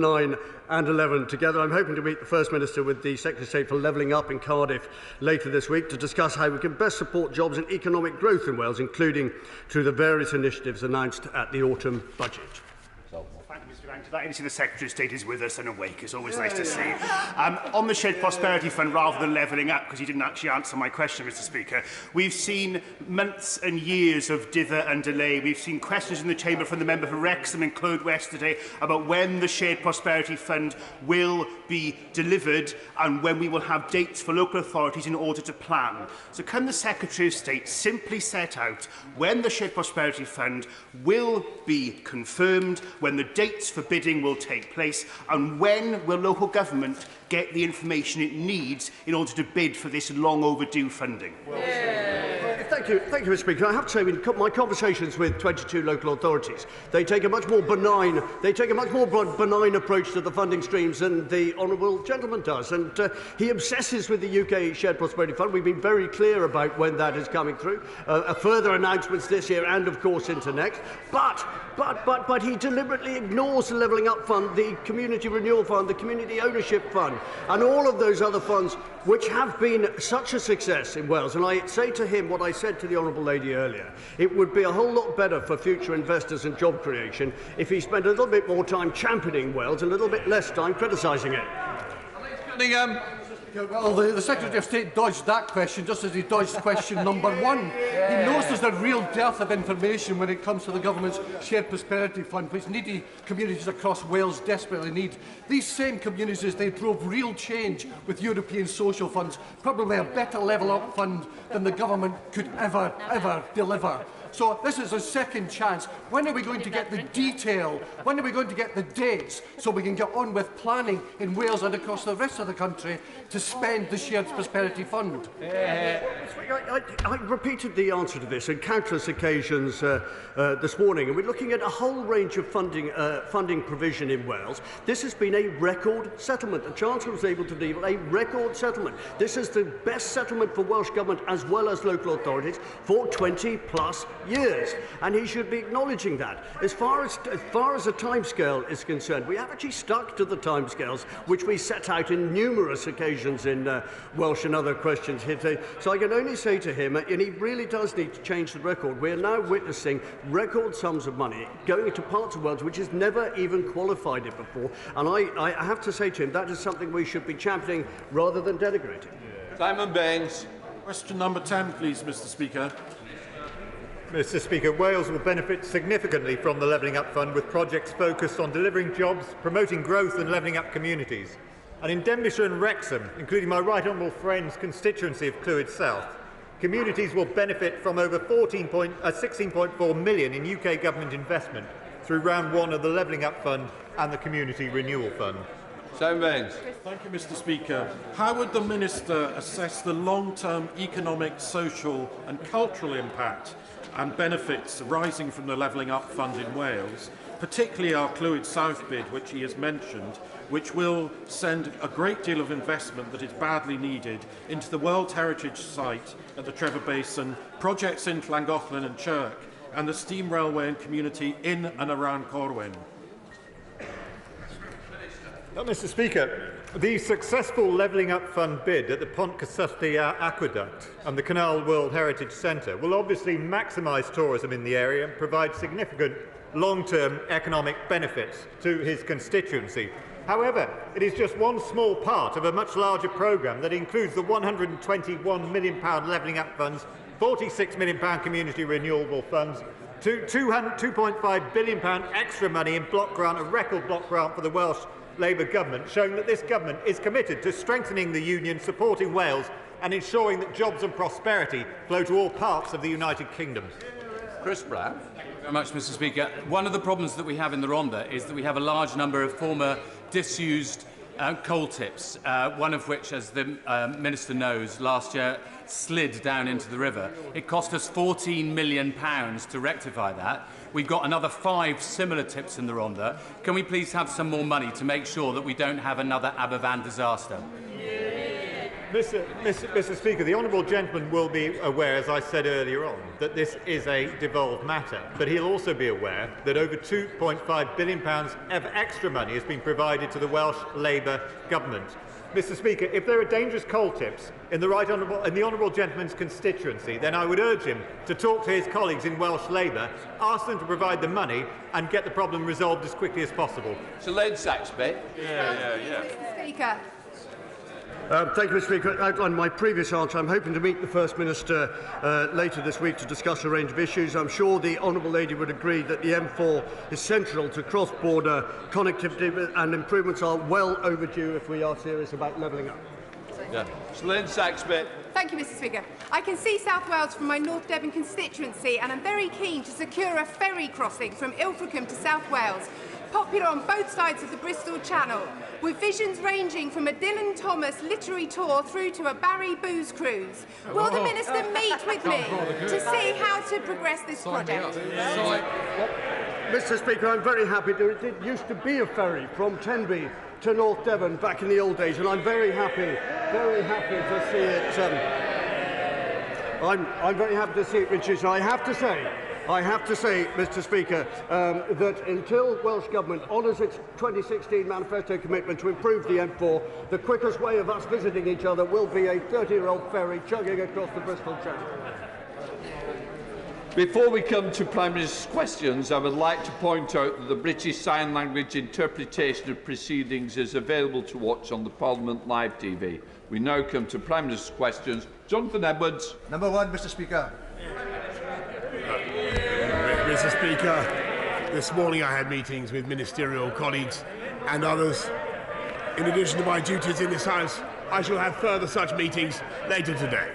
9 and 11 together. I'm hoping to meet the First Minister with the Secretary of State for Levelling Up in Cardiff later this week to discuss how we can best support jobs and economic growth in Wales, including through the various initiatives announced at the autumn budget. Thank you, Mr. Rankin. I see the Secretary of State is with us and awake. It's always nice to see. On the Shared Prosperity Fund, rather than levelling up, because he didn't actually answer my question, Mr. Speaker, we've seen months and years of dither and delay. We've seen questions in the Chamber from the member for Wrexham and Clwyd West today about when the Shared Prosperity Fund will be delivered and when we will have dates for local authorities in order to plan. So can the Secretary of State simply set out when the Shared Prosperity Fund will be confirmed, when the dates for bidding will take place, and when will local government get the information it needs in order to bid for this long overdue funding? Thank you, Mr. Speaker. I have to say, in my conversations with 22 local authorities, they take a much more benign approach to the funding streams than the honourable gentleman does, and he obsesses with the UK Shared Prosperity Fund. We've been very clear about when that is coming through. Further announcements this year, and of course into next. But he deliberately ignores the Levelling Up Fund, the Community Renewal Fund, the Community Ownership Fund, and all of those other funds which have been such a success in Wales. And I say to him what I said to the honourable lady earlier: it would be a whole lot better for future investors and job creation if he spent a little bit more time championing Wales and a little bit less time criticising it. Well, the Secretary of State dodged that question just as he dodged question number 1. He knows there's a real dearth of information when it comes to the government's Shared Prosperity Fund, which needy communities across Wales desperately need. These same communities, they drove real change with European social funds, probably a better level up fund than the government could ever deliver. So this is a second chance. When are we going to get the detail? When are we going to get the dates so we can get on with planning in Wales and across the rest of the country to spend the Shared Prosperity Fund? I repeated the answer to this on countless occasions this morning, and we're looking at a whole range of funding provision in Wales. This has been a record settlement. The Chancellor was able to deliver a record settlement. This is the best settlement for Welsh Government as well as local authorities for 20+ years, and he should be acknowledging that. As far as the timescale is concerned, we have actually stuck to the timescales which we set out in numerous occasions in Welsh and other questions here today. So I can only say to him, and he really does need to change the record. We are now witnessing record sums of money going into parts of Wales which has never even qualified it before, and I have to say to him that is something we should be championing rather than denigrating. Simon Baines. Question number 10, please, Mr. Speaker. Mr. Speaker, Wales will benefit significantly from the Levelling Up Fund, with projects focused on delivering jobs, promoting growth and levelling up communities. And in Denbighshire and Wrexham, including my right honourable friend's constituency of Clwyd South, communities will benefit from over 16.4 million in UK government investment through round 1 of the Levelling Up Fund and the Community Renewal Fund. Simon Baines. Thank you, Mr. Speaker. How would the Minister assess the long-term economic, social and cultural impact and benefits arising from the Levelling Up Fund in Wales, particularly our Clwyd South bid, which he has mentioned, which will send a great deal of investment that is badly needed into the World Heritage Site at the Trevor Basin, projects in Llangollen and Chirk, and the steam railway and community in and around Corwyn? Mr. Speaker, the successful Levelling Up Fund bid at the Pont Cysylltu Aqueduct and the Canal World Heritage Centre will obviously maximise tourism in the area and provide significant long-term economic benefits to his constituency. However, it is just one small part of a much larger programme that includes the £121 million Levelling Up Funds, £46 million Community Renewable Funds, £2.5 billion extra money in block grant, a record block grant for the Welsh Labour government, showing that this government is committed to strengthening the union, supporting Wales and ensuring that jobs and prosperity flow to all parts of the United Kingdom. Chris Brown. Thank you very much, Mr. Speaker. One of the problems that we have in the Rhondda is that we have a large number of former disused coal tips, one of which, as the Minister knows, last year slid down into the river. It cost us £14 million to rectify that. We've got another 5 similar tips in the Rhondda. Can we please have some more money to make sure that we don't have another Aberfan disaster? Mr. Speaker, the honourable gentleman will be aware, as I said earlier on, that this is a devolved matter, but he'll also be aware that over £2.5 billion of extra money has been provided to the Welsh Labour government. Mr. Speaker, if there are dangerous coal tips in the honourable gentleman's constituency, then I would urge him to talk to his colleagues in Welsh Labour, ask them to provide the money and get the problem resolved as quickly as possible. Sir Lane Saxby. Mr. Speaker. Thank you, Mr. Speaker. Outlined my previous answer. I'm hoping to meet the First Minister later this week to discuss a range of issues. I'm sure the Honourable Lady would agree that the M4 is central to cross-border connectivity, and improvements are well overdue if we are serious about levelling up. Sir Lane Saxby. Thank you, Mr. Speaker. I can see South Wales from my North Devon constituency, and I'm very keen to secure a ferry crossing from Ilfracombe to South Wales, popular on both sides of the Bristol Channel, with visions ranging from a Dylan Thomas literary tour through to a Barry booze cruise. Will the Minister meet with me to see how to progress this project? Mr. Speaker, I'm very happy. There used to be a ferry from Tenby to North Devon back in the old days, and I'm very happy to see it. I'm very happy to see it reduced. I have to say, Mr. Speaker, that until Welsh Government honours its 2016 manifesto commitment to improve the M4, the quickest way of us visiting each other will be a 30-year-old ferry chugging across the Bristol Channel. Before we come to Prime Minister's questions, I would like to point out that the British Sign Language interpretation of proceedings is available to watch on the Parliament Live TV. We now come to Prime Minister's questions. Jonathan Edwards. Number one, Mr. Speaker. Mr. Speaker, this morning I had meetings with ministerial colleagues and others. In addition to my duties in this House, I shall have further such meetings later today.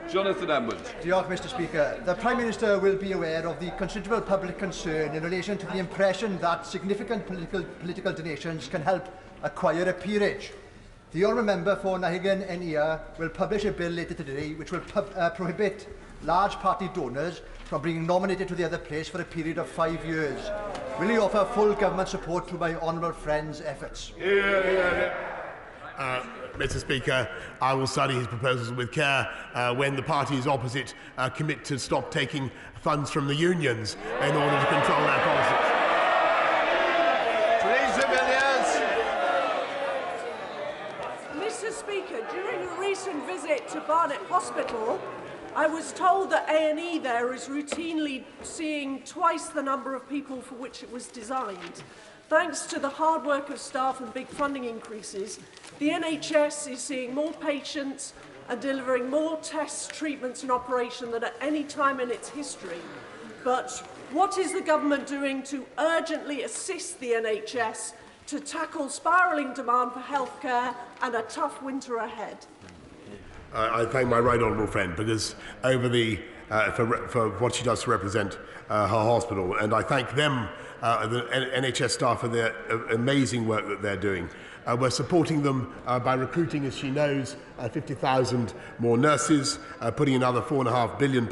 Jonathan Edwards. Diolch, Mr. Speaker. The Prime Minister will be aware of the considerable public concern in relation to the impression that significant political donations can help acquire a peerage. The Honourable Member for Nahigan NER will publish a bill later today which will prohibit large party donors from being nominated to the other place for a period of 5 years. Will he offer full government support to my honourable friend's efforts? Mr. Speaker, I will study his proposals with care when the parties opposite commit to stop taking funds from the unions in order to control their policies. Theresa Villiers. Mr. Speaker, during a recent visit to Barnet Hospital, I was told that A&E there is routinely seeing twice the number of people for which it was designed. Thanks to the hard work of staff and big funding increases, the NHS is seeing more patients and delivering more tests, treatments and operation than at any time in its history. But what is the government doing to urgently assist the NHS to tackle spiralling demand for healthcare and a tough winter ahead? I thank my right honourable friend because over the for what she does to represent her hospital, and I thank them, the NHS staff, for their amazing work that they're doing. We're supporting them by recruiting, as she knows, 50,000 more nurses, putting another £4.5 billion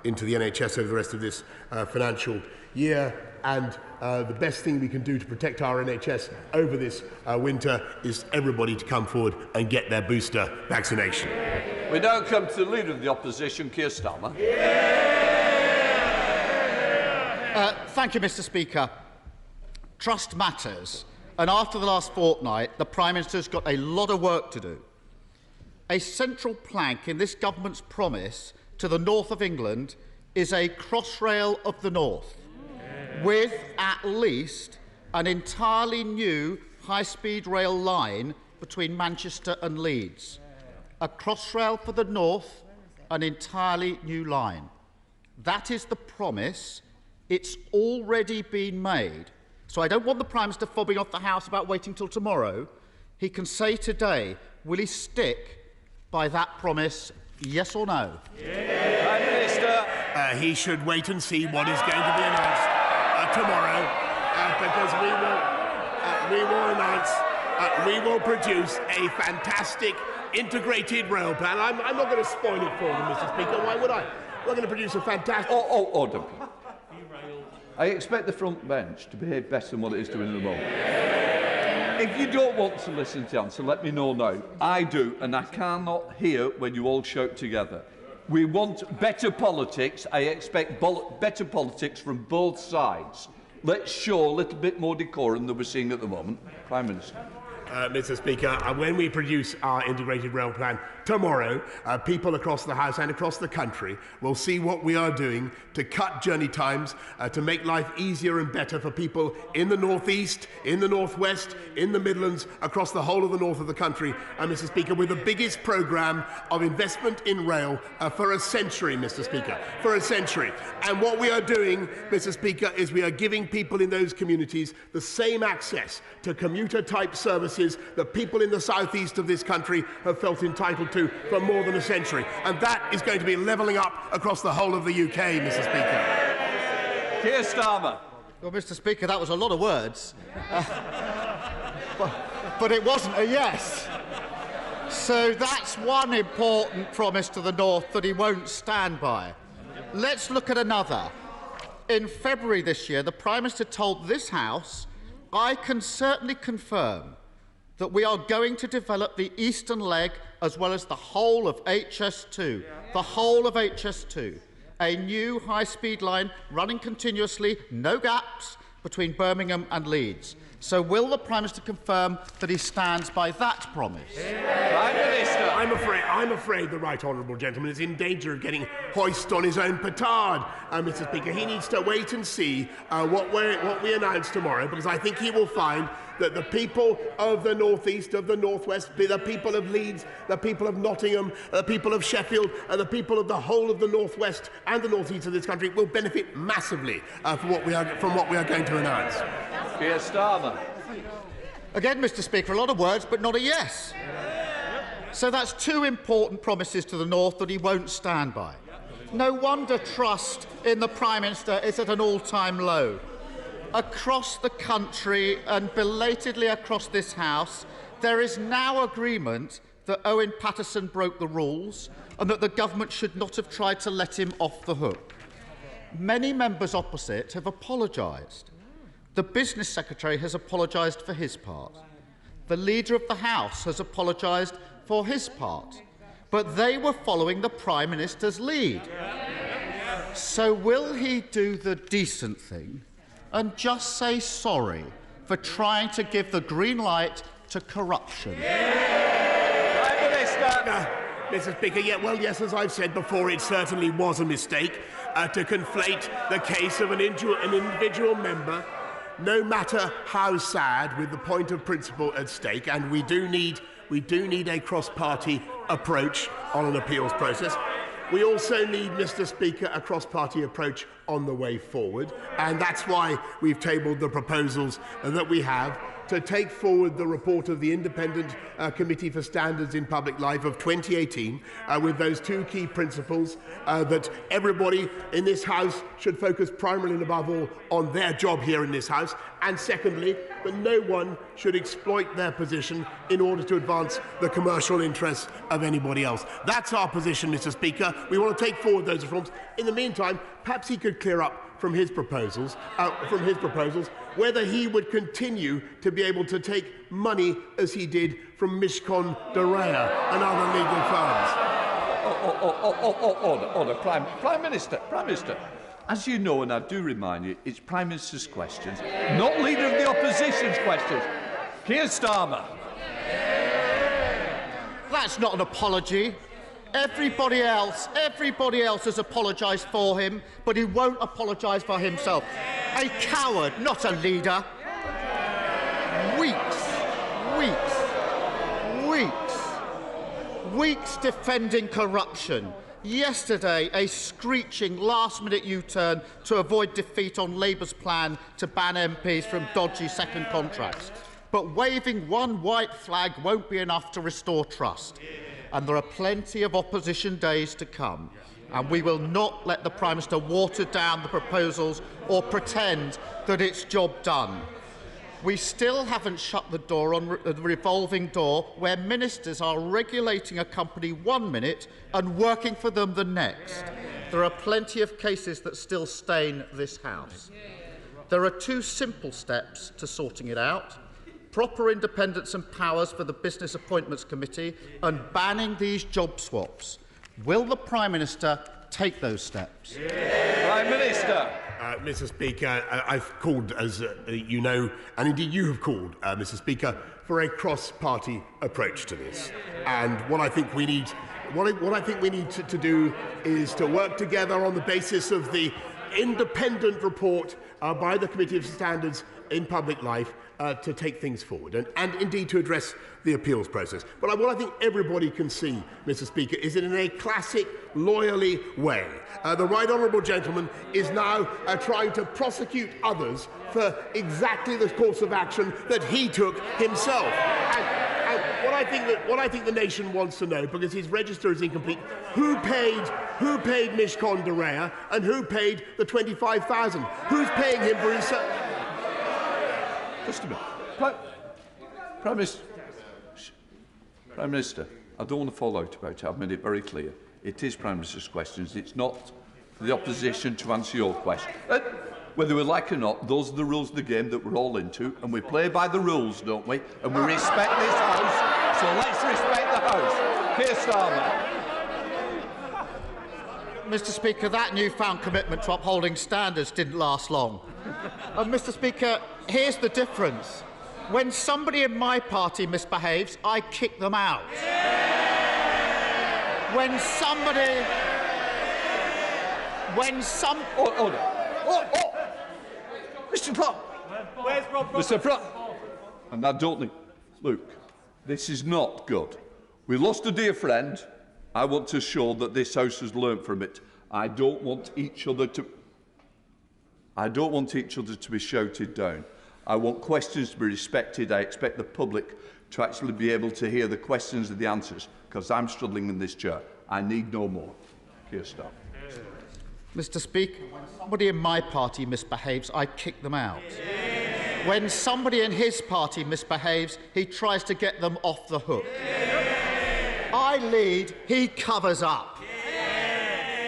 into the NHS over the rest of this financial year. And the best thing we can do to protect our NHS over this winter is everybody to come forward and get their booster vaccination. We now come to the Leader of the Opposition, Keir Starmer. Thank you, Mr. Speaker. Trust matters, and after the last fortnight, the Prime Minister's got a lot of work to do. A central plank in this government's promise to the north of England is a Crossrail of the North, with at least an entirely new high-speed rail line between Manchester and Leeds. A Crossrail for the North, an entirely new line. That is the promise. It's already been made. So I don't want the Prime Minister fobbing off the House about waiting till tomorrow. He can say today, will he stick by that promise, yes or no? Prime Minister. He should wait and see what is going to be announced tomorrow, because we will produce a fantastic integrated rail plan. I'm not going to spoil it for them, Mr. Speaker. Why would I? We're going to produce a fantastic... Order. I expect the front bench to behave better than what it is doing at the moment. If you don't want to listen to the answer, let me know now. I do, and I cannot hear when you all shout together. We want better politics. I expect better politics from both sides. Let's show a little bit more decorum than we're seeing at the moment. Prime Minister. Mr. Speaker, when we produce our integrated rail plan tomorrow, people across the House and across the country will see what we are doing to cut journey times, to make life easier and better for people in the North East, in the North West, in the Midlands, across the whole of the north of the country. Mr. Speaker, with the biggest programme of investment in rail for a century, Mr. Speaker, for a century. And what we are doing, Mr. Speaker, is we are giving people in those communities the same access to commuter-type services that people in the southeast of this country have felt entitled to for more than a century. And that is going to be levelling up across the whole of the UK, Mr. Speaker. Keir Starmer. Well, Mr. Speaker, that was a lot of words. But it wasn't a yes. So that's one important promise to the North that he won't stand by. Let's look at another. In February this year, the Prime Minister told this House, "I can certainly confirm that we are going to develop the eastern leg as well as the whole of HS2, the whole of HS2, a new high-speed line running continuously, no gaps, between Birmingham and Leeds." So will the Prime Minister confirm that he stands by that promise? Prime Minister. I'm afraid the right honourable gentleman is in danger of getting hoist on his own petard, Mr. Speaker. He needs to wait and see what we announce tomorrow, because I think he will find that the people of the North East, of the North West, the people of Leeds, the people of Nottingham, the people of Sheffield, and the people of the whole of the North West and the North East of this country will benefit massively from what we are going to announce. Keir Starmer. Again, Mr. Speaker, a lot of words, but not a yes. So that's two important promises to the North that he won't stand by. No wonder trust in the Prime Minister is at an all-time low. Across the country and belatedly across this House, there is now agreement that Owen Paterson broke the rules and that the government should not have tried to let him off the hook. Many members opposite have apologised. The Business Secretary has apologised for his part. The Leader of the House has apologised for his part. But they were following the Prime Minister's lead. So will he do the decent thing and just say sorry for trying to give the green light to corruption? Prime Minister. Mr. Speaker, yes, as I've said before, it certainly was a mistake to conflate the case of an individual member, no matter how sad, with the point of principle at stake, and we do need a cross-party approach on an appeals process. We also need, Mr. Speaker, a cross-party approach on the way forward, and that's why we've tabled the proposals that we have to take forward the report of the Independent Committee for Standards in Public Life of 2018 with those two key principles that everybody in this House should focus primarily and above all on their job here in this House, and secondly, that no one should exploit their position in order to advance the commercial interests of anybody else. That's our position, Mr. Speaker. We want to take forward those reforms. In the meantime, perhaps he could clear up from his proposals, whether he would continue to be able to take money as he did from Mishcon de Rea and other legal firms. Order. Prime Minister. As you know, and I do remind you, it's Prime Minister's questions, not Leader of the Opposition's questions. Keir Starmer. That's not an apology. Everybody else has apologised for him, but he won't apologise for himself. A coward, not a leader. Weeks defending corruption. Yesterday, a screeching last-minute U-turn to avoid defeat on Labour's plan to ban MPs from dodgy second contracts. But waving one white flag won't be enough to restore trust. And there are plenty of opposition days to come. And we will not let the Prime Minister water down the proposals or pretend that it's job done. We still haven't shut the door on the revolving door where ministers are regulating a company 1 minute and working for them the next. There are plenty of cases that still stain this House. There are two simple steps to sorting it out. proper independence and powers for the Business Appointments Committee and banning these job swaps. Will the Prime Minister take those steps? Prime Minister. Mr. Speaker, I've called, as you know, and indeed you have called, Mr. Speaker, for a cross-party approach to this. And what I think we need, to do is to work together on the basis of the independent report by the Committee of Standards in Public Life to take things forward and indeed to address the appeals process. But what I think everybody can see, Mr. Speaker, is that in a classic lawyerly way, the right honourable gentleman is now trying to prosecute others for exactly the course of action that he took himself. And what I think the nation wants to know, because his register is incomplete, who paid Mishcon Derea and who paid the 25,000? Who's paying him for his... Just a minute. Prime Minister, I don't want to fall out about it. I've made it very clear. It is Prime Minister's questions. It's not for the opposition to answer your question. Whether we like it or not, those are the rules of the game that we're all into, and we play by the rules, don't we? And we respect this House, so let's respect the House. Keir Starmer. Mr. Speaker, that newfound commitment to upholding standards didn't last long. Mr. Speaker, here's the difference. When somebody in my party misbehaves, I kick them out. When somebody... Mr. Clark! Where's Rob Mr. Clark! And I don't think... Look, this is not good. We lost a dear friend. I want to show that this House has learned from it. I don't want each other to be shouted down. I want questions to be respected. I expect the public to actually be able to hear the questions and the answers, because I'm struggling in this chair. I need no more. Keir Starmer. Mr. Speaker, when somebody in my party misbehaves, I kick them out. When somebody in his party misbehaves, he tries to get them off the hook. I lead, he covers up.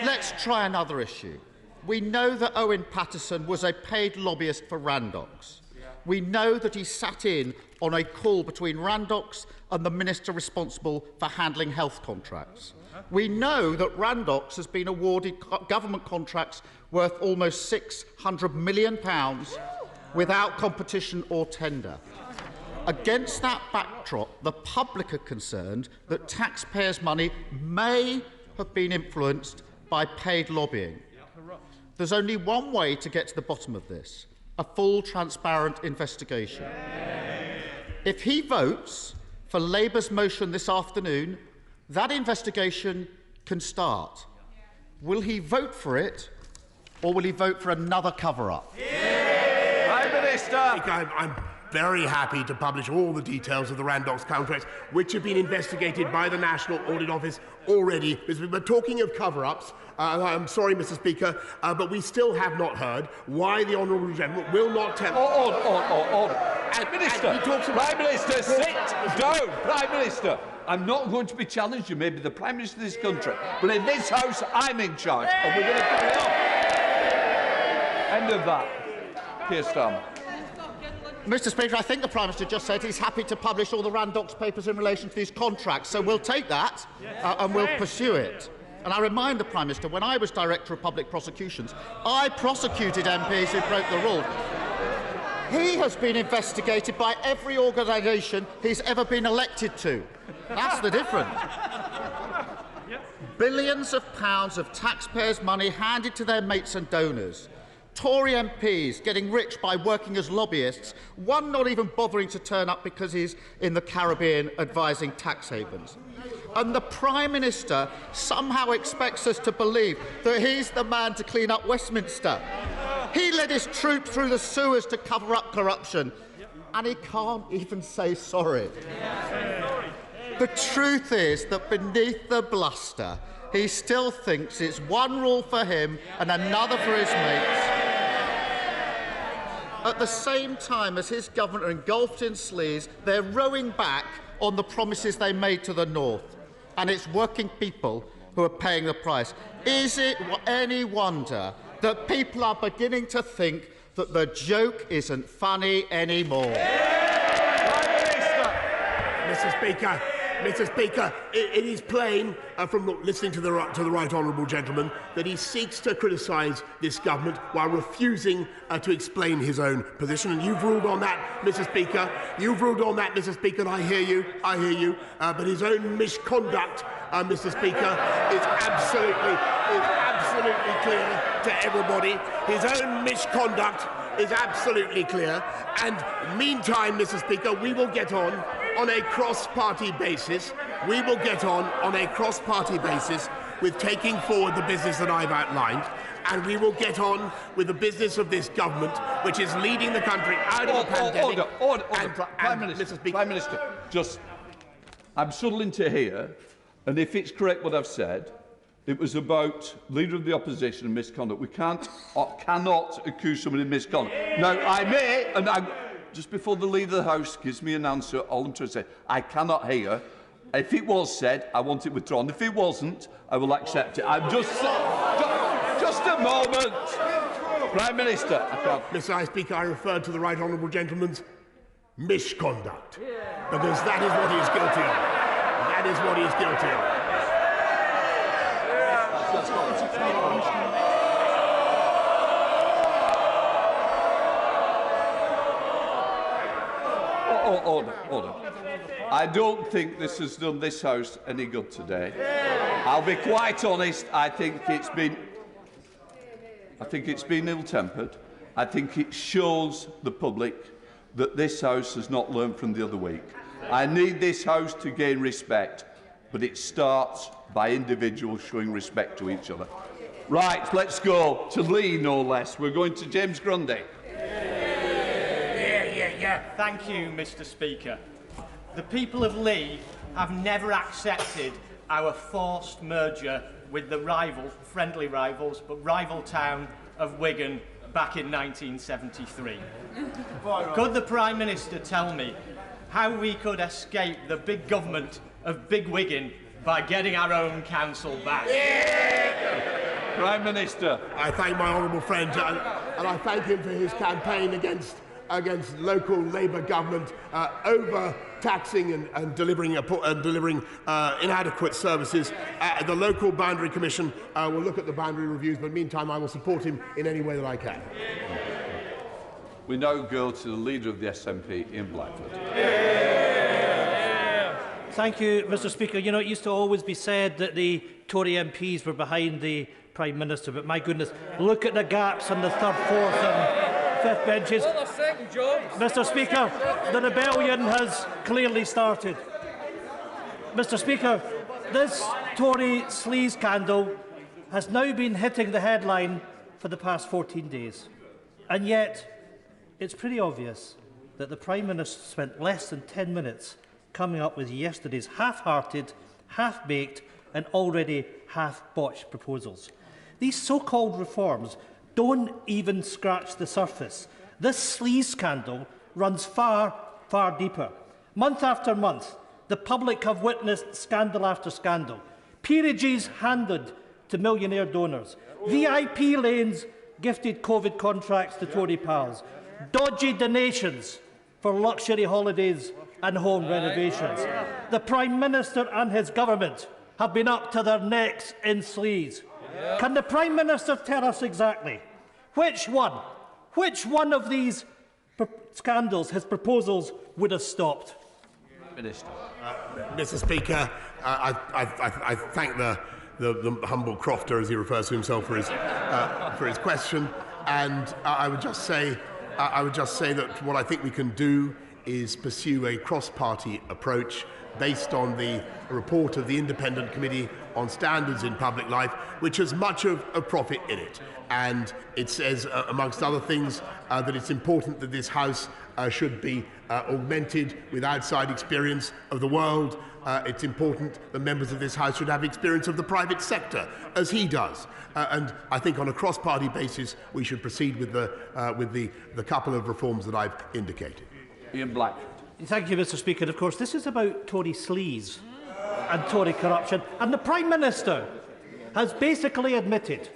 Let's try another issue. We know that Owen Paterson was a paid lobbyist for Randox. We know that he sat in on a call between Randox and the minister responsible for handling health contracts. We know that Randox has been awarded government contracts worth almost £600 million without competition or tender. Against that backdrop, the public are concerned that taxpayers' money may have been influenced by paid lobbying. There's only one way to get to the bottom of this: a full, transparent investigation. If he votes for Labour's motion this afternoon, that investigation can start. Will he vote for it, or will he vote for another cover-up? Prime Minister! I'm very happy to publish all the details of the Randox contracts, which have been investigated by the National Audit Office already. We're talking of cover-ups. I'm sorry, Mr. Speaker, but we still have not heard why the Honourable Gentleman will not tell... Minister, Prime Minister, sit down. Prime Minister, I'm not going to be challenged. You may be the Prime Minister of this country, but in this House, I'm in charge, and we're going to carry on. End of that. Keir Starmer. Mr. Speaker, I think the Prime Minister just said he's happy to publish all the Randox papers in relation to these contracts, so we'll take that and we'll pursue it. And I remind the Prime Minister, when I was Director of Public Prosecutions, I prosecuted MPs who broke the rules. He has been investigated by every organisation he's ever been elected to. That's the difference. Billions of pounds of taxpayers' money handed to their mates and donors. Tory MPs getting rich by working as lobbyists, one not even bothering to turn up because he's in the Caribbean advising tax havens. And the Prime Minister somehow expects us to believe that he's the man to clean up Westminster. He led his troops through the sewers to cover up corruption, and he can't even say sorry. The truth is that beneath the bluster, he still thinks it's one rule for him and another for his mates. At the same time as his government are engulfed in sleaze, they're rowing back on the promises they made to the North. And it's working people who are paying the price. Is it any wonder that people are beginning to think that the joke isn't funny anymore? Prime Mr. Speaker, it is plain from listening to the right honourable gentleman that he seeks to criticise this government while refusing to explain his own position. And you've ruled on that, Mr. Speaker. You've ruled on that, Mr. Speaker, and I hear you. But his own misconduct, Mr. Speaker, is absolutely clear to everybody. His own misconduct is absolutely clear. And meantime, Mr. Speaker, we will get on a cross-party basis. We will get on a cross-party basis with taking forward the business that I've outlined, and we will get on with the business of this government, which is leading the country out of the pandemic. Order, Prime Minister, I'm struggling to hear, and if it's correct what I've said, it was about Leader of the Opposition and misconduct. We cannot accuse somebody of misconduct. Now, I may, and just before the Leader of the House gives me an answer, all I'm trying to say, I cannot hear. If it was said, I want it withdrawn. If it wasn't, I will accept it. I'm just a moment. Prime Minister, I can't. Mr. High Speaker, I referred to the right honourable gentleman's misconduct, because that is what he is guilty of. That is what he is guilty of. Order. I don't think this has done this House any good today. I'll be quite honest. I think it's been ill-tempered. I think it shows the public that this House has not learned from the other week. I need this House to gain respect, but it starts by individuals showing respect to each other. Right, let's go to Lee, no less. We're going to James Grundy. Thank you, Mr. Speaker. The people of Lee have never accepted our forced merger with the friendly rivals, but rival town of Wigan back in 1973. Could the Prime Minister tell me how we could escape the big government of Big Wigan by getting our own council back? Prime Minister. I thank my honourable friend, and I thank him for his campaign against local Labour government over-taxing and delivering inadequate services. The local boundary commission will look at the boundary reviews, but meantime I will support him in any way that I can. We now go to the Leader of the SNP, Ian Blackford. Thank you, Mr. Speaker. You know, it used to always be said that the Tory MPs were behind the Prime Minister, but my goodness, look at the gaps on the third, fourth and fifth benches. Mr. Speaker, the rebellion has clearly started. Mr. Speaker, this Tory sleaze scandal has now been hitting the headline for the past 14 days. And yet, it's pretty obvious that the Prime Minister spent less than 10 minutes coming up with yesterday's half-hearted, half-baked and already half-botched proposals. These so-called reforms don't even scratch the surface. This sleaze scandal runs far, far deeper. Month after month, the public have witnessed scandal after scandal. Peerages handed to millionaire donors. VIP lanes gifted COVID contracts to Tory pals. Dodgy donations for luxury holidays and home renovations. The Prime Minister and his government have been up to their necks in sleaze. Can the Prime Minister tell us exactly which one of these scandals his proposals would have stopped? Minister. Mr. Speaker, I thank the humble crofter, as he refers to himself, for his question, and I would just say that what I think we can do is pursue a cross-party approach based on the report of the Independent Committee on Standards in Public Life, which has much of a profit in it. And it says, amongst other things, that it's important that this House should be augmented with outside experience of the world. It's important that members of this House should have experience of the private sector, as he does. And I think on a cross-party basis, we should proceed with the couple of reforms that I've indicated. Ian Blackford. Thank you, Mr. Speaker. Of course, this is about Tory sleaze and Tory corruption. And the Prime Minister has basically admitted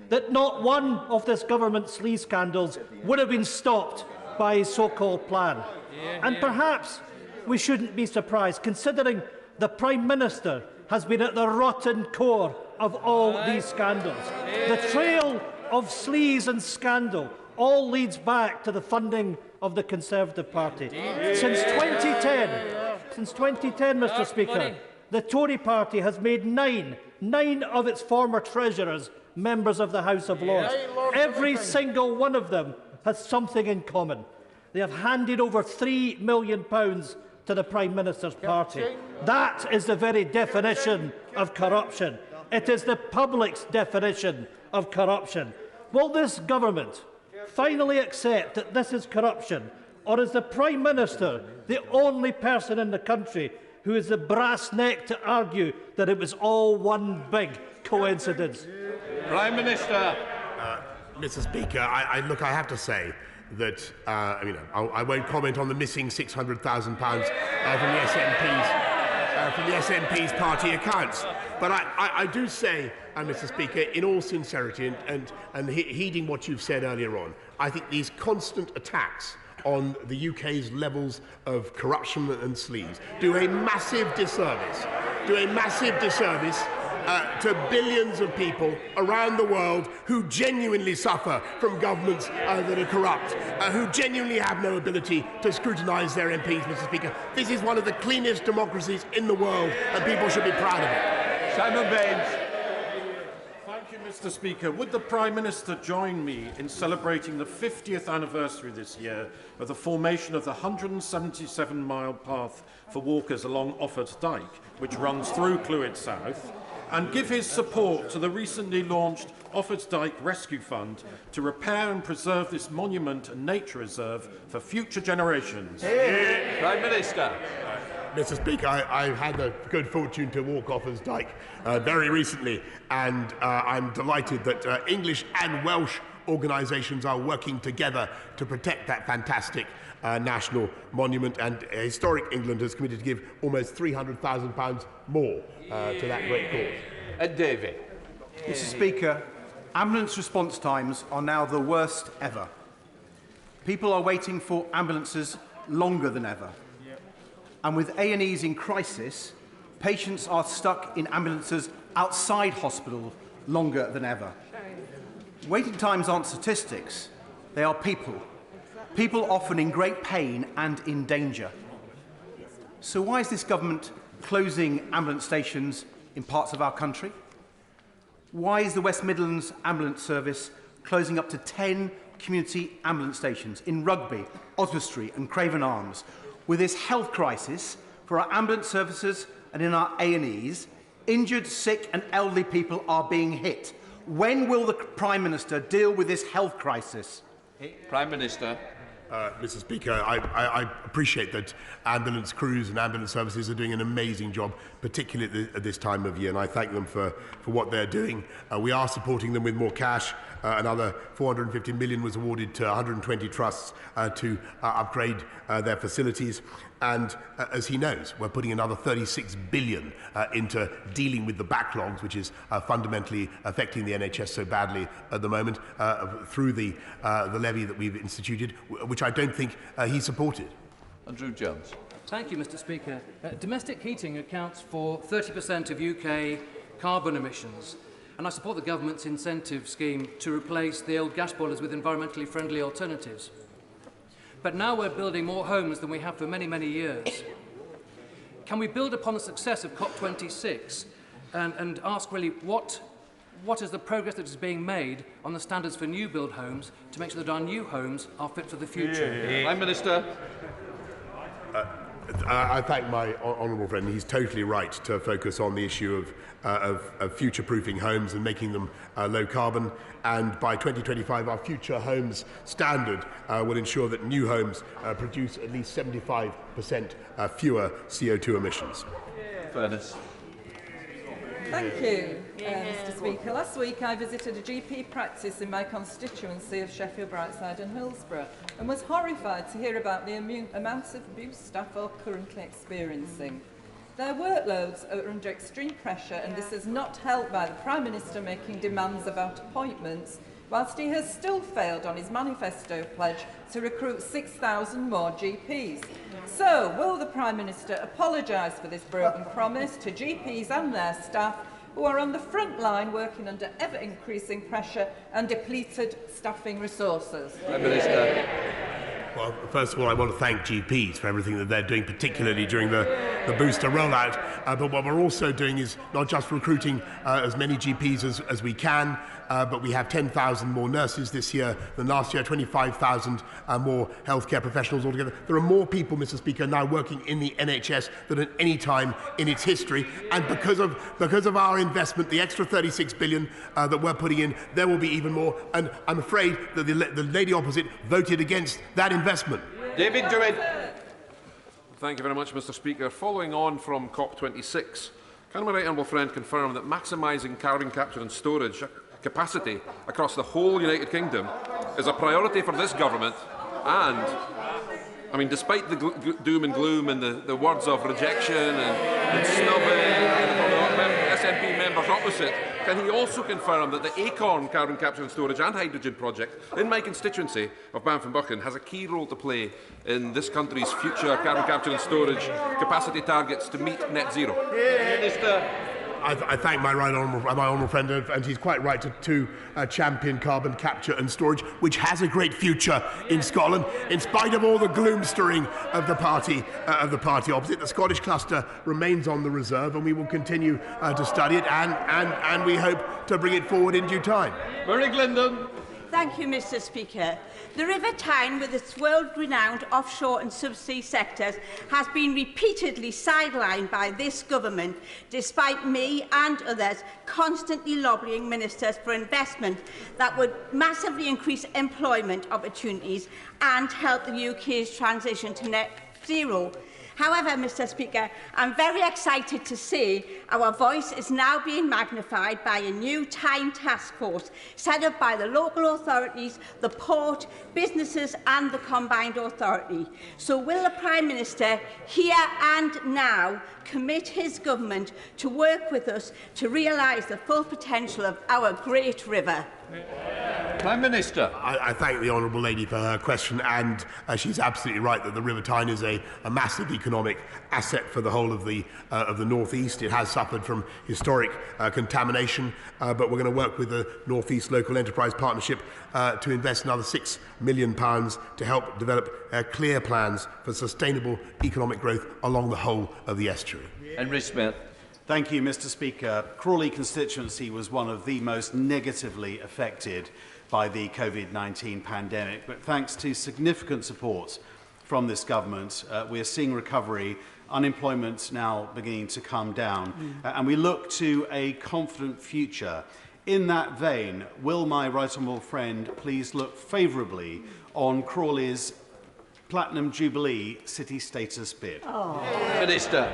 that not one of this government's sleaze scandals would have been stopped by his so-called plan. And perhaps we shouldn't be surprised, considering the Prime Minister has been at the rotten core of all these scandals. The trail of sleaze and scandal all leads back to the funding of the Conservative Party. Since 2010, Mr. Speaker, the Tory Party has made nine of its former treasurers members of the House of Lords. Every single one of them has something in common. They have handed over £3 million to the Prime Minister's party. That is the very definition of corruption. It is the public's definition of corruption. Will this government finally accept that this is corruption, or is the Prime Minister the only person in the country who has the brass neck to argue that it was all one big coincidence? Prime Minister. Mr. Speaker, I have to say that I won't comment on the missing £600,000 from the SNP's party accounts. But I do say, Mr. Speaker, in all sincerity and heeding what you've said earlier on, I think these constant attacks on the UK's levels of corruption and sleaze do a massive disservice to billions of people around the world who genuinely suffer from governments that are corrupt, who genuinely have no ability to scrutinise their MPs, Mr. Speaker. This is one of the cleanest democracies in the world, and people should be proud of it. Simon Baines. Thank you, Mr. Speaker. Would the Prime Minister join me in celebrating the 50th anniversary this year of the formation of the 177-mile path for walkers along Offord Dyke, which runs through Clwyd South, and give his support to the recently launched Offord Dyke Rescue Fund to repair and preserve this monument and nature reserve for future generations? Prime Minister. Mr. Speaker, I've had the good fortune to walk Offord Dyke very recently, and I'm delighted that English and Welsh organisations are working together to protect that fantastic national monument, and Historic England has committed to give almost £300,000 more to that great cause. David. Mr. Speaker, ambulance response times are now the worst ever. People are waiting for ambulances longer than ever. And with A&Es in crisis, patients are stuck in ambulances outside hospital longer than ever. Waiting times aren't statistics, they are people. People often in great pain and in danger. So why is this government closing ambulance stations in parts of our country? Why is the West Midlands Ambulance Service closing up to 10 community ambulance stations in Rugby, Oswestry and Craven Arms? With this health crisis for our ambulance services and in our A&Es, injured, sick and elderly people are being hit. When will the Prime Minister deal with this health crisis? Prime Minister. Mr. Speaker, I appreciate that ambulance crews and ambulance services are doing an amazing job, particularly at this time of year, and I thank them for what they're doing. We are supporting them with more cash. Another £450 million was awarded to 120 trusts to upgrade their facilities. And as he knows, we're putting another £36 billion into dealing with the backlogs, which is fundamentally affecting the NHS so badly at the moment, through the levy that we've instituted, which I don't think he supported. Andrew Jones. Thank you, Mr. Speaker. Domestic heating accounts for 30% of UK carbon emissions, and I support the government's incentive scheme to replace the old gas boilers with environmentally friendly alternatives. But now we're building more homes than we have for many, many years. Can we build upon the success of COP26 and ask really what is the progress that is being made on the standards for new build homes to make sure that our new homes are fit for the future? Prime Minister. I thank my honourable friend. He's totally right to focus on the issue of future-proofing homes and making them low carbon. And by 2025, our future homes standard will ensure that new homes produce at least 75% fewer CO2 emissions. Fairness. Thank you, Mr. Speaker. Last week I visited a GP practice in my constituency of Sheffield, Brightside and Hillsborough and was horrified to hear about the amounts of abuse staff are currently experiencing. Their workloads are under extreme pressure and this is not helped by the Prime Minister making demands about appointments whilst he has still failed on his manifesto pledge to recruit 6,000 more GPs. So, will the Prime Minister apologise for this broken promise to GPs and their staff who are on the front line working under ever-increasing pressure and depleted staffing resources? Prime Minister. Well, first of all, I want to thank GPs for everything that they're doing, particularly during the booster rollout. But what we're also doing is not just recruiting as many GPs as we can, but we have 10,000 more nurses this year than last year, 25,000 more healthcare professionals altogether. There are more people, Mr. Speaker, now working in the NHS than at any time in its history. And because of our investment, the extra 36 billion that we're putting in, there will be even more. And I'm afraid that the lady opposite voted against that investment. David Druid. Thank you very much, Mr. Speaker. Following on from COP26, can my right honourable friend confirm that maximising carbon capture and storage capacity across the whole United Kingdom is a priority for this government? And, I mean, despite the doom and gloom and the words of rejection and snubbing from the SNP members opposite, can he also confirm that the Acorn carbon capture and storage and hydrogen project in my constituency of Banff and Buchan has a key role to play in this country's future carbon capture and storage capacity targets to meet net zero? Minister. I thank my honourable friend, and he's quite right to champion carbon capture and storage, which has a great future in Scotland, in spite of all the gloom-stirring of the party opposite. The Scottish cluster remains on the reserve, and we will continue to study it, and we hope to bring it forward in due time. Murray Glendon. Thank you, Mr. Speaker. The River Tyne, with its world-renowned offshore and subsea sectors, has been repeatedly sidelined by this government, despite me and others constantly lobbying ministers for investment that would massively increase employment opportunities and help the UK's transition to net zero. However, Mr. Speaker, I'm very excited to see our voice is now being magnified by a new Tyne task force set up by the local authorities, the port, businesses and the combined authority. So will the Prime Minister, here and now, commit his government to work with us to realise the full potential of our great river? Prime Minister. I thank the honourable lady for her question, and she's absolutely right that the River Tyne is a massive economic asset for the whole of the North East. It has suffered from historic contamination, but we're going to work with the North East Local Enterprise Partnership to invest another £6 million to help develop clear plans for sustainable economic growth along the whole of the estuary. Henry Smith. Thank you, Mr. Speaker. Crawley constituency was one of the most negatively affected by the COVID-19 pandemic, but thanks to significant support from this government, we are seeing recovery, unemployment now beginning to come down, and we look to a confident future. In that vein, will my right honourable friend please look favourably on Crawley's Platinum Jubilee city status bid? Minister.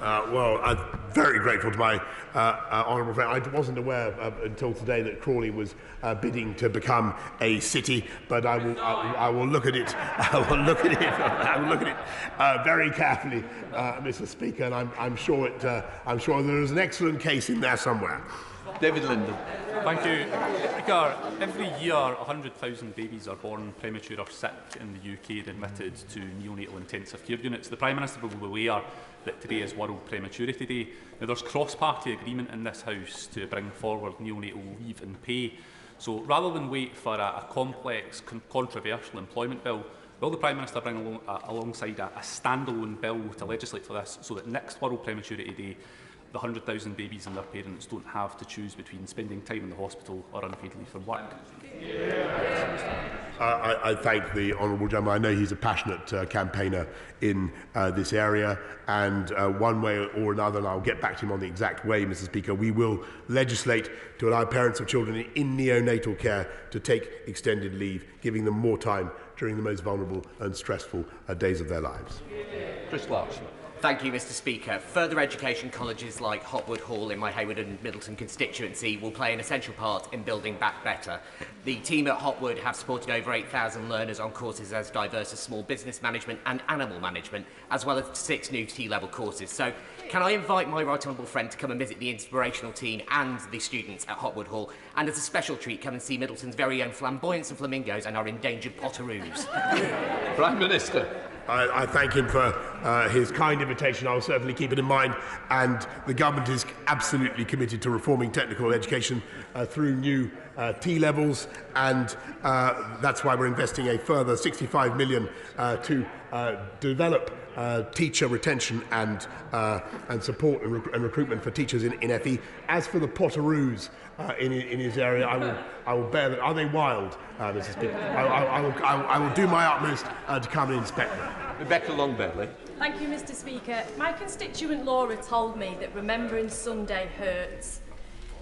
Well, I'm very grateful to my honourable friend. I wasn't aware until today that Crawley was bidding to become a city, but I will look at it. I will look at it very carefully, Mr. Speaker, and I'm sure there is an excellent case in there somewhere. David Linden. Thank you. Speaker, every year 100,000 babies are born premature or sick in the UK and admitted to neonatal intensive care units. The Prime Minister will be aware that today is World Prematurity Day. Now, there's cross-party agreement in this House to bring forward neonatal leave and pay. So rather than wait for a complex, controversial employment bill, will the Prime Minister bring alongside a standalone bill to legislate for this, so that next World Prematurity Day the 100,000 babies and their parents don't have to choose between spending time in the hospital or unpaid leave from work? I thank the honourable gentleman. I know he's a passionate campaigner in this area, and one way or another, and I'll get back to him on the exact way, Mr. Speaker, we will legislate to allow parents of children in neonatal care to take extended leave, giving them more time during the most vulnerable and stressful days of their lives. Chris Larson. Thank you, Mr Speaker. Further education colleges like Hotwood Hall in my Hayward and Middleton constituency will play an essential part in building back better. The team at Hotwood have supported over 8,000 learners on courses as diverse as small business management and animal management, as well as 6 new T-level courses. So, can I invite my right honourable friend to come and visit the inspirational team and the students at Hotwood Hall, and as a special treat, come and see Middleton's very own flamboyants and flamingos and our endangered potoroos? Prime Minister. I thank him for his kind invitation. I will certainly keep it in mind, and the government is absolutely committed to reforming technical education through new T-levels, and that's why we're investing a further £65 million to develop teacher retention and support and recruitment for teachers in FE. As for the potoroos in his area, I will bear them. Are they wild, Mr Speaker? I will do my utmost to come and inspect them. Rebecca Longbelly. Thank you, Mr Speaker. My constituent Laura told me that Remembering Sunday hurts.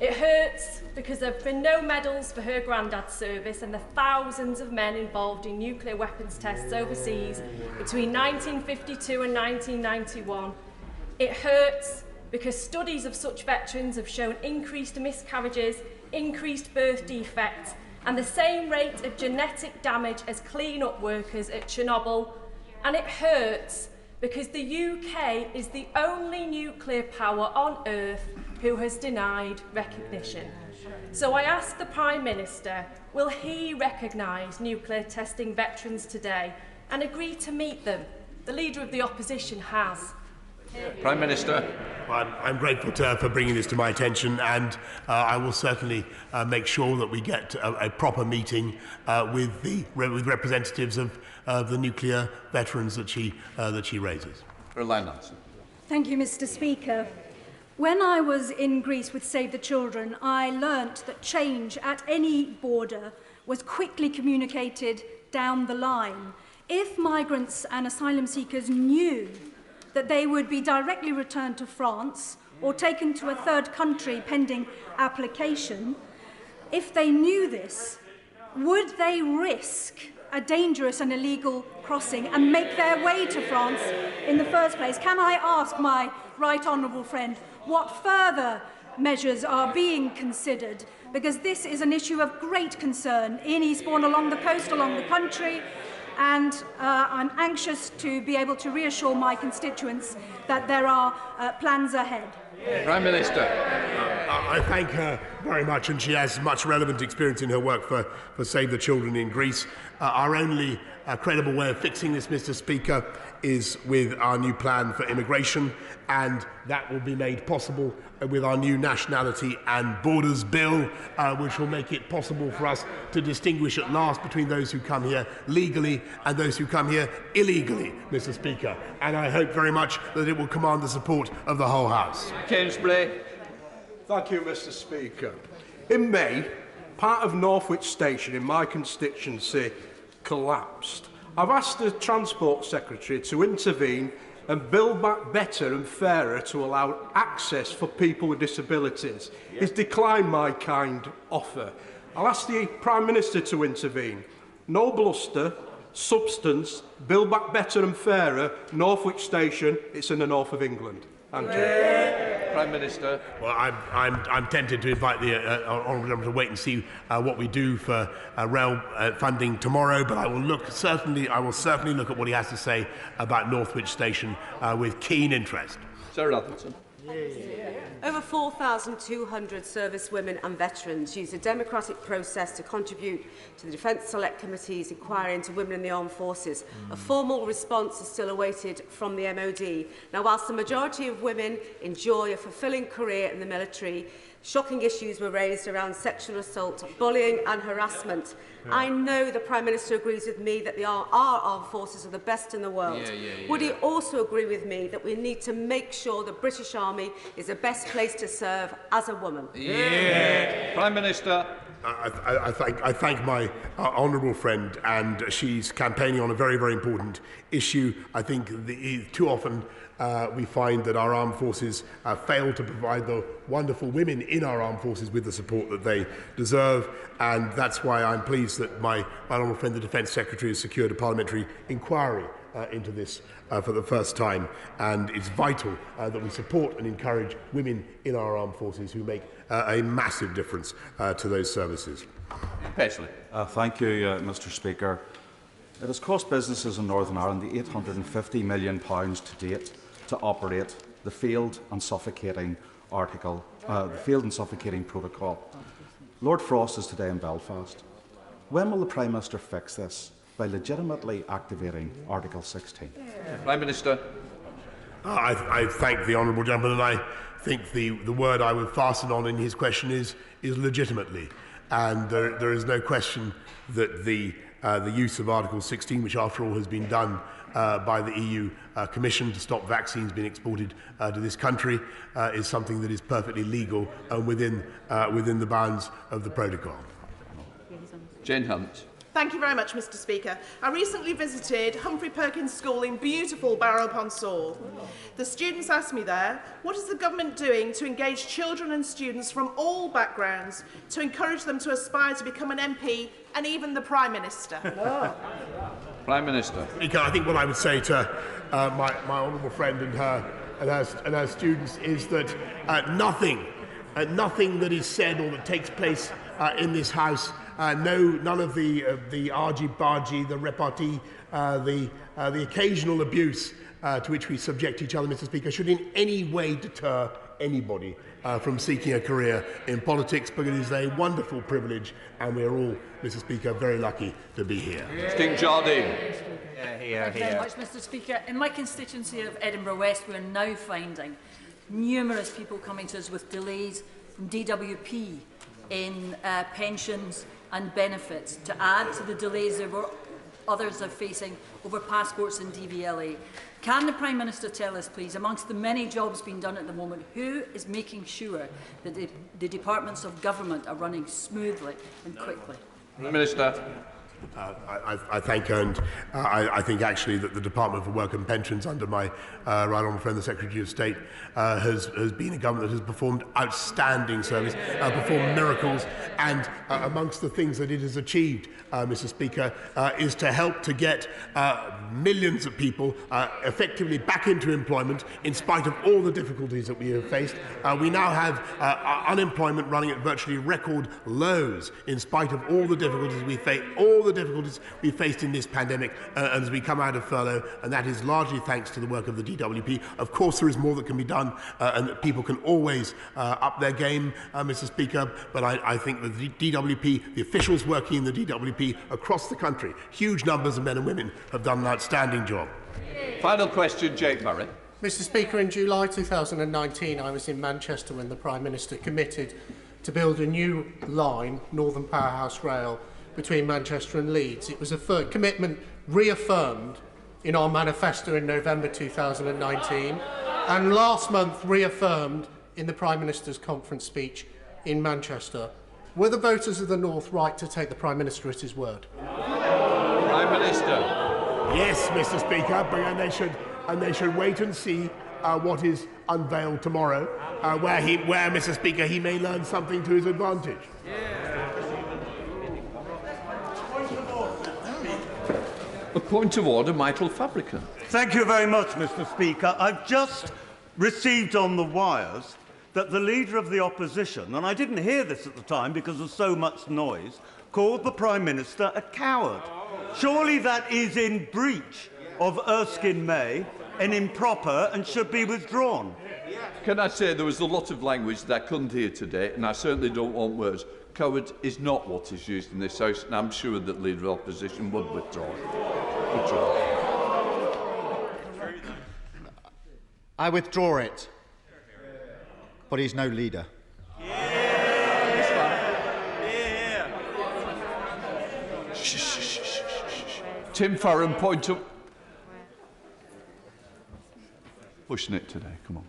It hurts because there have been no medals for her granddad's service and the thousands of men involved in nuclear weapons tests overseas between 1952 and 1991. It hurts because studies of such veterans have shown increased miscarriages, increased birth defects, and the same rate of genetic damage as clean-up workers at Chernobyl. And it hurts because the UK is the only nuclear power on earth who has denied recognition. So I ask the Prime Minister, will he recognise nuclear testing veterans today and agree to meet them? The Leader of the Opposition has. Prime Minister. I'm grateful for bringing this to my attention, and I will certainly make sure that we get a proper meeting with representatives of the nuclear veterans that she raises. Thank you, Mr Speaker. When I was in Greece with Save the Children, I learnt that change at any border was quickly communicated down the line. If migrants and asylum seekers knew that they would be directly returned to France or taken to a third country pending application, if they knew this, would they risk a dangerous and illegal crossing and make their way to France in the first place? Can I ask my right honourable friend what further measures are being considered? Because this is an issue of great concern in Eastbourne, along the coast, along the country, and I'm anxious to be able to reassure my constituents that there are plans ahead. Prime Minister. I thank her very much, and she has much relevant experience in her work for Save the Children in Greece. Our only credible way of fixing this, Mr Speaker, is with our new plan for immigration, and that will be made possible with our new Nationality and Borders Bill, which will make it possible for us to distinguish at last between those who come here legally and those who come here illegally, Mr Speaker. And I hope very much that it will command the support of the whole House. Thank you, Mr Speaker. In May, part of Northwich Station in my constituency collapsed. I've asked the Transport Secretary to intervene and build back better and fairer to allow access for people with disabilities. He's declined my kind offer. I'll ask the Prime Minister to intervene. No bluster, substance, build back better and fairer, Northwich Station, it's in the north of England. Thank you. Prime Minister. Well, I'm tempted to invite the honourable gentleman to wait and see what we do for rail funding tomorrow, but I will certainly look at what he has to say about Northwich Station with keen interest. Sarah Atherton. Over 4,200 servicewomen and veterans use the democratic process to contribute to the Defence Select Committee's inquiry into women in the armed forces. A formal response is still awaited from the MOD. Now, whilst the majority of women enjoy a fulfilling career in the military, shocking issues were raised around sexual assault, bullying and harassment. Yeah. I know the Prime Minister agrees with me that our armed forces are the best in the world. Would he also agree with me that we need to make sure the British Army is the best place to serve as a woman? Prime Minister. I thank my honourable friend, and she's campaigning on a very, very important issue. I think too often we find that our armed forces fail to provide the wonderful women in our armed forces with the support that they deserve, and that's why I'm pleased that my honourable friend, the Defence Secretary, has secured a parliamentary inquiry into this for the first time, and it's vital that we support and encourage women in our armed forces who make a massive difference to those services. Paisley. Thank you, Mr. Speaker. It has cost businesses in Northern Ireland the £850 million to date to operate the failed and suffocating protocol. Lord Frost is today in Belfast. When will the Prime Minister fix this by legitimately activating Article 16? Prime Minister. I thank the honourable gentleman, and I think the word I would fasten on in his question is legitimately. And there is no question that the use of Article 16, which after all has been done by the EU Commission to stop vaccines being exported to this country, is something that is perfectly legal and within the bounds of the protocol. Jane Hunt. Thank you very much, Mr. Speaker. I recently visited Humphrey Perkins School in beautiful Barrow-upon-Soar. The students asked me there, what is the government doing to engage children and students from all backgrounds to encourage them to aspire to become an MP and even the Prime Minister? Prime Minister. I think what I would say to my honourable friend and her students is that nothing that is said or that takes place in this House, none of the argy-bargy, the repartee, the occasional abuse to which we subject each other, Mr. Speaker, should in any way deter anybody from seeking a career in politics, because it is a wonderful privilege, and we are all, Mr. Speaker, very lucky to be here. Sting Jardine. Thank you very much, Mr. Speaker. In my constituency of Edinburgh West, we are now finding numerous people coming to us with delays from DWP in pensions and benefits, to add to the delays that others are facing over passports and DVLA. Can the Prime Minister tell us, please, amongst the many jobs being done at the moment, who is making sure that the departments of government are running smoothly and quickly? Prime Minister. I thank her, and I think actually that the Department for Work and Pensions under my right honourable friend the Secretary of State has been a government that has performed outstanding service, performed miracles, and amongst the things that it has achieved, Mr. Speaker, is to help to get millions of people effectively back into employment in spite of all the difficulties that we have faced. We now have unemployment running at virtually record lows in spite of all the difficulties we face, we faced in this pandemic as we come out of furlough, and that is largely thanks to the work of the DWP. Of course, there is more that can be done, and that people can always up their game, Mr. Speaker, but I think that the DWP, the officials working in the DWP across the country, huge numbers of men and women, have done an outstanding job. Final question, Jake Murray. Mr. Speaker, in July 2019, I was in Manchester when the Prime Minister committed to build a new line, Northern Powerhouse Rail, between Manchester and Leeds. It was a commitment reaffirmed in our manifesto in November 2019 and last month reaffirmed in the Prime Minister's conference speech in Manchester. Were the voters of the North right to take the Prime Minister at his word? Prime Minister. Yes, Mr. Speaker, and they should wait and see what is unveiled tomorrow, where, Mr. Speaker, he may learn something to his advantage. A point of order, Michael Fabricant. Thank you very much, Mr. Speaker. I've just received on the wires that the Leader of the Opposition, and I didn't hear this at the time because of so much noise, called the Prime Minister a coward. Surely that is in breach of Erskine May and improper and should be withdrawn. Can I say there was a lot of language that I couldn't hear today, and I certainly don't want words. Coward is not what is used in this House, and I'm sure that Leader of Opposition would withdraw. I withdraw it, but he's no leader. Tim Farron, point of... Pushing it today, come on.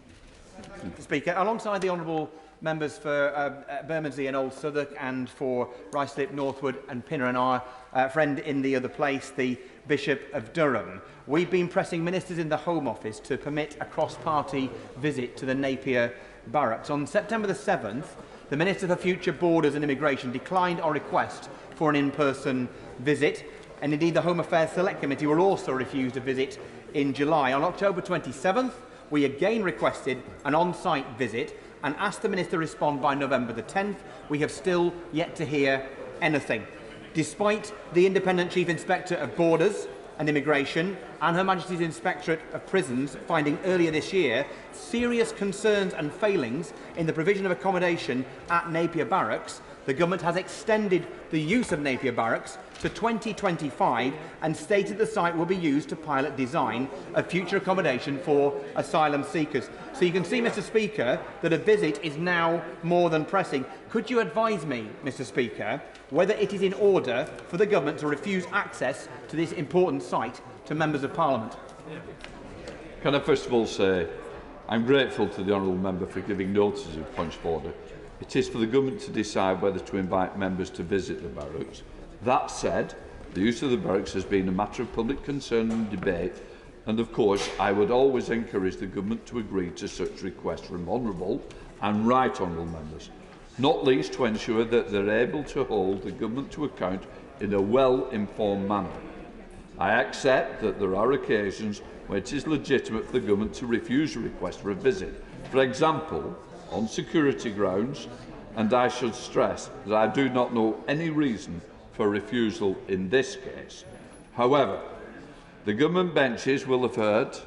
Mr. Speaker, alongside the honourable members for Bermondsey and Old Southwark, and for Ruislip, Northwood and Pinner, and our friend in the other place, the Bishop of Durham, we've been pressing ministers in the Home Office to permit a cross-party visit to the Napier Barracks. On September the 7th, the Minister for Future Borders and Immigration declined our request for an in-person visit. and indeed the Home Affairs Select Committee were also refused a visit in July. On October 27th, we again requested an on-site visit and asked the Minister to respond by November the 10th. We have still yet to hear anything. Despite the Independent Chief Inspector of Borders and Immigration and Her Majesty's Inspectorate of Prisons finding earlier this year serious concerns and failings in the provision of accommodation at Napier Barracks, the Government has extended the use of Napier Barracks to 2025 and stated the site will be used to pilot design of future accommodation for asylum seekers. So you can see, Mr. Speaker, that a visit is now more than pressing. Could you advise me, Mr. Speaker, whether it is in order for the Government to refuse access to this important site to Members of Parliament? Can I first of all say I'm grateful to the honourable member for giving notice of points of order. It is for the Government to decide whether to invite members to visit the barracks. That said, the use of the barracks has been a matter of public concern and debate, and of course I would always encourage the Government to agree to such requests from honourable and right honourable members, not least to ensure that they are able to hold the Government to account in a well-informed manner. I accept that there are occasions where it is legitimate for the Government to refuse a request for a visit, for example, on security grounds, and I should stress that I do not know any reason for refusal in this case. However, the Government benches will have heard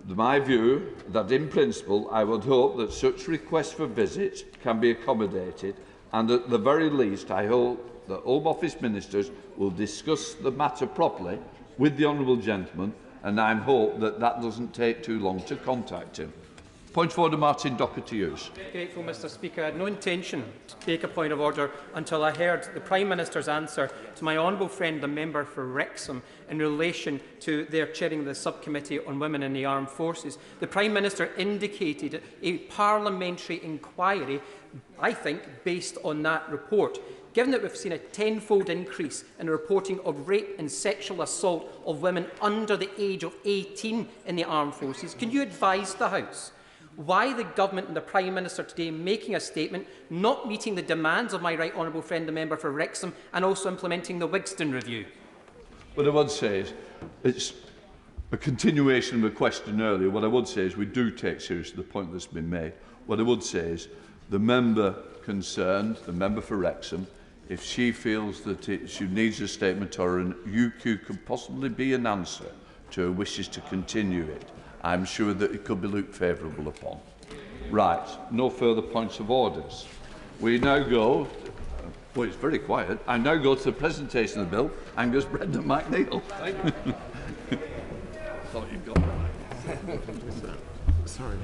my view that, in principle, I would hope that such requests for visits can be accommodated, and at the very least, I hope that Home Office ministers will discuss the matter properly with the honourable gentleman, and I hope that that doesn't take too long to contact him. Point of order, Martin Docherty use. Grateful, Mr. Speaker. I had no intention to take a point of order until I heard the Prime Minister's answer to my honourable friend, the member for Wrexham, in relation to their chairing the subcommittee on women in the armed forces. The Prime Minister indicated a parliamentary inquiry, I think, based on that report. Given that we've seen a tenfold increase in the reporting of rape and sexual assault of women under the age of 18 in the armed forces, can you advise the House why the Government and the Prime Minister today making a statement, not meeting the demands of my right honourable friend, the member for Wrexham, and also implementing the Wigston review? What I would say is, it's a continuation of a question earlier. What I would say is we do take seriously the point that's been made. What I would say is the member concerned, the member for Wrexham, if she feels that she needs a statement or an UQ could possibly be an answer to her wishes to continue it, I'm sure that it could be looked favourable upon. Right, no further points of orders. We now go, well, it's very quiet. I now go to the presentation of the bill. Angus Brendan McNeill. Thought you'd got that. Sorry.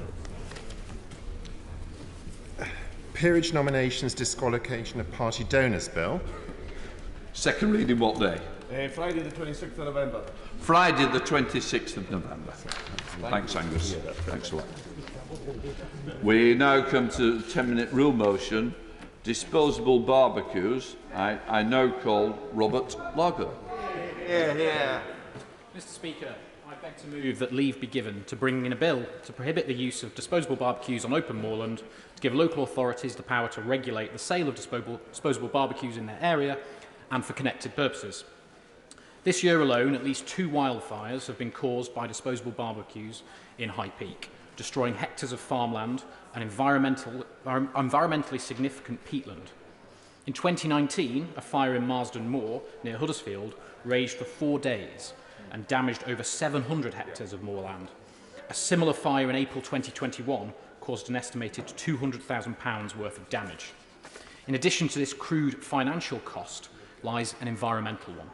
Peerage nominations, disqualification of party donors bill. Second reading what day? Friday the 26th of November. Friday the 26th of November. Thanks, Angus. Thanks a lot. We now come to the 10-minute rule motion, disposable barbecues. I now call Robert Lager. Mr. Speaker, I beg to move that leave be given to bring in a bill to prohibit the use of disposable barbecues on open moorland, to give local authorities the power to regulate the sale of disposable barbecues in their area and for connected purposes. This year alone, at least 2 wildfires have been caused by disposable barbecues in High Peak, destroying hectares of farmland and environmentally significant peatland. In 2019, a fire in Marsden Moor, near Huddersfield, raged for 4 days and damaged over 700 hectares of moorland. A similar fire in April 2021 caused an estimated £200,000 worth of damage. In addition to this crude financial cost lies an environmental one.